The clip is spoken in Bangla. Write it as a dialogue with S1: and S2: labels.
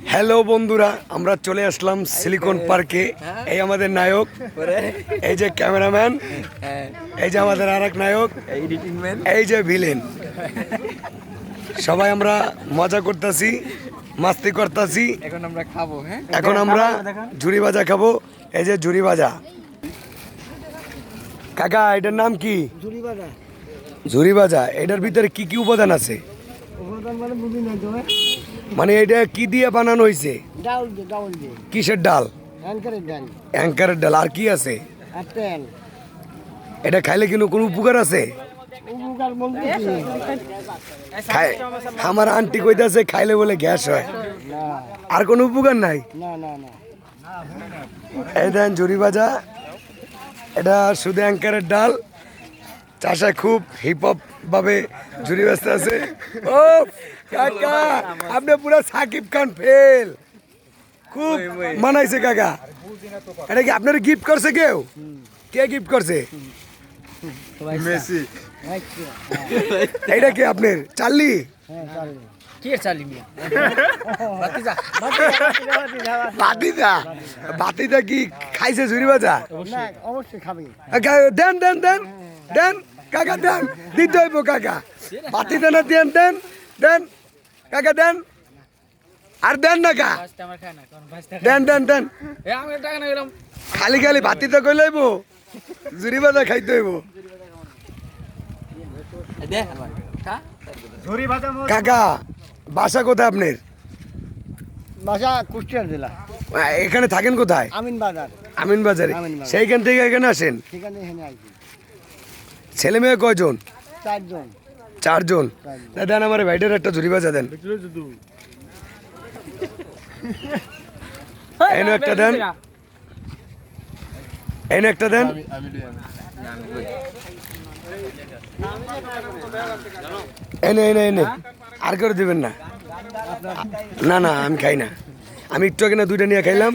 S1: হ্যালো বন্ধুরা, আমরা চলে আসলাম সিলিকন পার্কে। এই আমাদের নায়ক, এই যে ক্যামেরাম্যান, এই যে আমাদের আরেক নায়ক, এই যে ভিলেন। সবাই আমরা মজা করতেছি, মাস্তি করতেছি।
S2: এখন আমরা খাবো।
S1: এখন আমরা ঝুড়ি ভাজা খাবো। এই যে ঝুড়ি ভাজা। কাকা, এটার নাম কি? ঝুড়ি ভাজা। এটার ভিতরে কি কি উপাদান আছে? মানে এটা কি দিয়ে বানানো হয়েছে? কিসের ডাল? অ্যাঙ্কারের ডাল। আর কি আছে? এটা খাইলে কিন্তু কোনো উপকার আছে? আমার আন্টি কইতাছে খাইলে বলে গ্যাস হয়। আর কোনো উপকার নাই? এই দেন ঝুড়ি ভাজা। এটা শুধু অ্যাঙ্কারের ডাল। চাষা খুব হিপ হপ ভাবে ঝুড়ি ব্যস্ত আছে। ও কাকা, আপনি পুরো সাকিব খান ফেল। খুব মানাইছে কাকা। এটা কি আপনার গিফট করছে কেউ? কে গিফট করছে? মেসি। এইটা কি আপনার চার্লি? বাতিদা। বাতিদা কি খাইছে ঝুড়ি ভাজা?
S3: অবশ্যই খাবে।
S1: দেন দেন দেন দেন কাকা, দেন দিতে হইব কাকা। বাতিদা না, দেন দেন দেন কাকা, দেন। আর দেন না কা, দেন দেন দেন। খালি খালি বাতিদা কই লইব, ঝুড়ি ভাজা খাইতে হইব। কাকা, বাসা কোথায় আপনার?
S3: বাসা কুষ্টিয়া জেলা।
S1: এখানে থাকেন কোথায়?
S3: আমিন বাজার।
S1: আমিন বাজারে। সেইখান থেকে এখানে আসেন?
S3: সেখানে এখানে আইছি।
S1: ছেলে মেয়ে কয়জন?
S3: 4 জন।
S1: 4 জন। দেন আমার ভাইটার একটা ঝুড়ি ভাজা দেন। এনে একটা দেন, এনে একটা দেন। এনে এনে এনে আর করে দিবেন না? না না, আমি খাই না। আমি একটু আগে না 2টা নিয়ে খাইলাম।